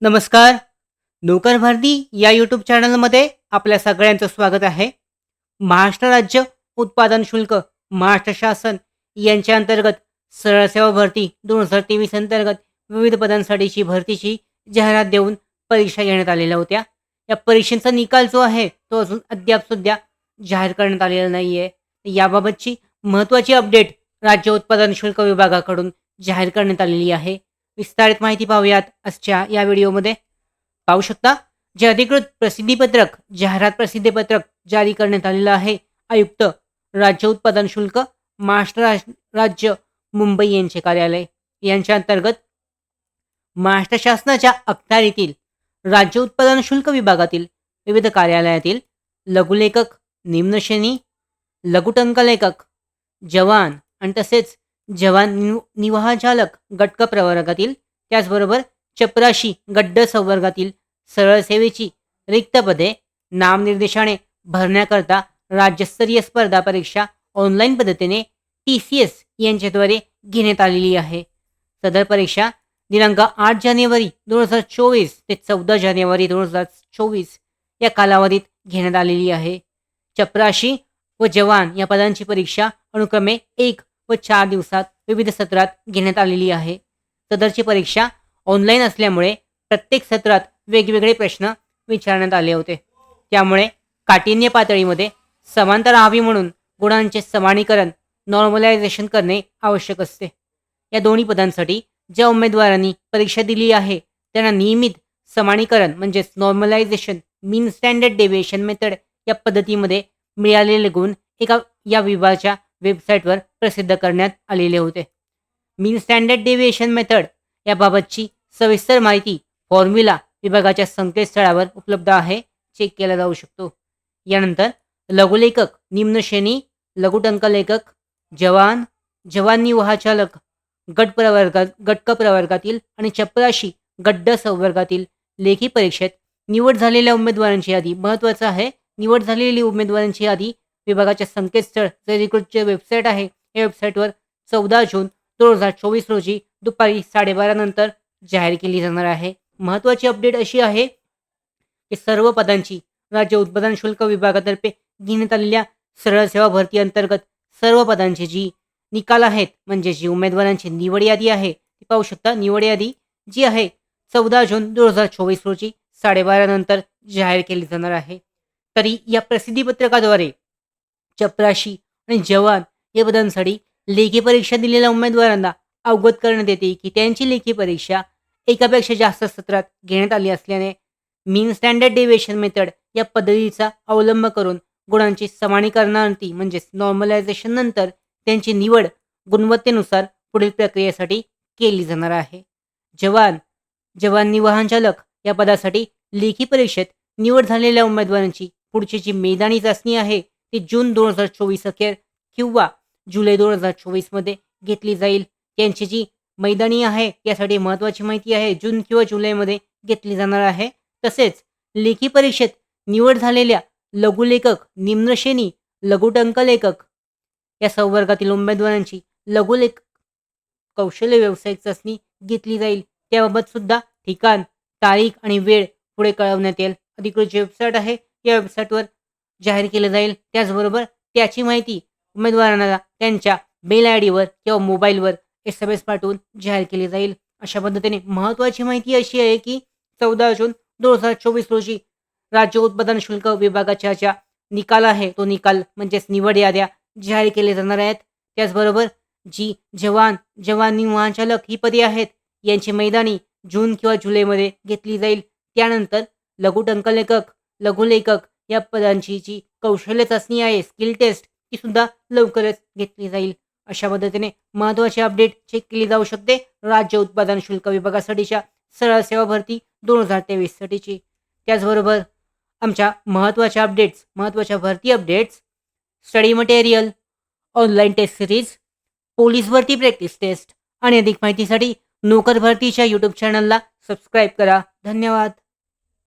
नमस्कार. नोकर भरती या यूट्यूब चॅनलमध्ये आपल्या सगळ्यांचं स्वागत आहे. महाराष्ट्र राज्य उत्पादन शुल्क महाराष्ट्र शासन यांच्या अंतर्गत सरळ सेवा भरती 2023 अंतर्गत विविध पदांसाठीची भरतीची जाहिरात देऊन परीक्षा घेण्यात आलेल्या होत्या. या परीक्षेचा निकाल जो आहे तो अजून अद्याप सुद्धा जाहीर करण्यात आलेला नाही आहे. याबाबतची महत्त्वाची अपडेट राज्य उत्पादन शुल्क विभागाकडून जाहीर करण्यात आलेली आहे. विस्तारित माहिती पाहूयात आजच्या या व्हिडिओमध्ये. पाहू शकता, जे अधिकृत प्रसिद्धीपत्रक जाहिरात प्रसिद्धीपत्रक जारी करण्यात आलेलं आहे. आयुक्त राज्य उत्पादन शुल्क महाराष्ट्र राज्य मुंबई यांचे कार्यालय यांच्या अंतर्गत महाराष्ट्र शासनाच्या अखत्यारीतील राज्य उत्पादन शुल्क विभागातील विविध कार्यालयातील लघुलेखक, निम्नश्रेणी, लघुटंकलेखक, जवान आणि तसेच जवान निवाह चालक गट प्रवर्गातील, त्याचबरोबर चपराशी गड्ड संवर्गातील सरळ सेवेची रिक्त पदे नामनिर्देशाने भरण्याकरता राज्यस्तरीय स्पर्धा परीक्षा ऑनलाईन पद्धतीने TCS यांच्याद्वारे घेण्यात आलेली आहे. सदर परीक्षा दिनांक 8 जानेवारी 2024 ते 14 जानेवारी 2024 या कालावधीत घेण्यात आलेली आहे. चपराशी व जवान या पदांची परीक्षा अनुक्रमे 1 व 4 दिवसात विविध सत्रात घेण्यात आलेली आहे. सदरची परीक्षा ऑनलाईन असल्यामुळे प्रत्येक सत्रात वेगवेगळे प्रश्न विचारण्यात आले होते. त्यामुळे काठिण्य पातळीमध्ये समानता राहावी म्हणून गुणांचे समानीकरण नॉर्मलायझेशन करणे आवश्यक असते. या दोन्ही पदांसाठी ज्या उमेदवारांनी परीक्षा दिली आहे त्यांना नियमित समानीकरण म्हणजेच नॉर्मलायझेशन मीन स्टँडर्ड डेव्हिएशन मेथड या पद्धतीमध्ये मिळालेले गुण या विभागाच्या वेबसाईटवर प्रसिद्ध करण्यात आलेले होते. मीन स्टँडर्ड डेव्हिएशन मेथड याबाबतची सविस्तर माहिती फॉर्म्युला विभागाच्या संकेतस्थळावर उपलब्ध आहे, चेक केला जाऊ शकतो. यानंतर लघुलेखक, निम्नश्रेणी, लघुटंकलेखक, जवान, जवान निवाह चालक गट प्रवर्गातील आणि चपराशी गड्ड संवर्गातील लेखी परीक्षेत निवड झालेल्या उमेदवारांची यादी, महत्त्वाचं आहे, निवड झालेली उमेदवारांची यादी विभागाच्या संकेतस्थळ जे अधिकृत वेबसाईट आहे या वेबसाईटवर 14 जून 2024 रोजी दुपारी 12:30 नंतर जाहीर केली जाणार आहे. महत्त्वाची अपडेट अशी आहे की सर्व पदांची राज्य उत्पादन शुल्क विभागातर्फे घेण्यात आलेल्या सरळ सेवा भरती अंतर्गत सर्व पदांचे जी निकाल आहेत म्हणजे जी उमेदवारांची निवड यादी आहे ती पाहू शकता. निवड यादी जी आहे 14 जून 2024 रोजी 12:30 नंतर जाहीर केली जाणार आहे. तरी या प्रसिद्धीपत्रकाद्वारे चपराशी आणि जवान या पदांसाठी लेखी परीक्षा दिलेल्या उमेदवारांना अवगत करण्यात येते की त्यांची लेखी परीक्षा एकापेक्षा जास्त सत्रात घेण्यात आली असल्याने मीन स्टँडर्ड डेव्हिएशन मेथड या पद्धतीचा अवलंब करून गुणांची समानीकरणांती म्हणजेच नॉर्मलायझेशन नंतर त्यांची निवड गुणवत्तेनुसार पुढील प्रक्रियेसाठी केली जाणार आहे. जवान निवाहन चालक या पदासाठी लेखी परीक्षेत निवड झालेल्या उमेदवारांची पुढची जी मैदानी चाचणी आहे ती जून 2024 अखेर किंवा जुलै 2024 मध्ये घेतली जाईल. त्यांची जी मैदानी आहे यासाठी महत्त्वाची माहिती आहे, जून किंवा जुलैमध्ये घेतली जाणार आहे. तसेच लेखी परीक्षेत निवड झालेल्या लघुलेखक, निम्नश्रेणी, लघुटंकलेखक या संवर्गातील उमेदवारांची लघुलेखक कौशल्य व्यावसायिक चाचणी घेतली जाईल. त्याबाबत सुद्धा ठिकाण, तारीख आणि वेळ पुढे कळवण्यात येईल. अधिकृत वेबसाईट आहे या वेबसाईटवर जाहीर केलं जाईल. त्याचबरोबर त्याची माहिती उमेदवारांना त्यांच्या मेल आयडीवर किंवा मोबाईलवर SMS पाठवून जाहीर केली जाईल. अशा पद्धतीने महत्त्वाची माहिती अशी आहे की 14 जून 2024 रोजी राज्य उत्पादन शुल्क विभागाच्या ज्या निकाल आहे तो निकाल म्हणजेच निवड याद्या जाहीर केले जाणार आहेत. त्याचबरोबर जी जवान निवाह चालक ही पदे आहेत यांची मैदानी जून किंवा जुलैमध्ये घेतली जाईल. त्यानंतर लघुटंकलेखक, लघुलेखक या पदांची जी कौशल्य चाचणी आहे स्किल टेस्ट ती सुद्धा लवकरच घेतली जाईल. अशा पद्धतीने महत्त्वाची अपडेट चेक केली जाऊ शकते राज्य उत्पादन शुल्क विभागासाठीच्या सरळ सेवा भरती 2023 साठीची. त्याचबरोबर आमच्या महत्त्वाच्या भरती updates, study material, online test series, police भरती प्रॅक्टिस टेस्ट आणि अधिक माहितीसाठी नोकर भरतीच्या यूट्यूब चॅनलला सबस्क्राईब करा. धन्यवाद.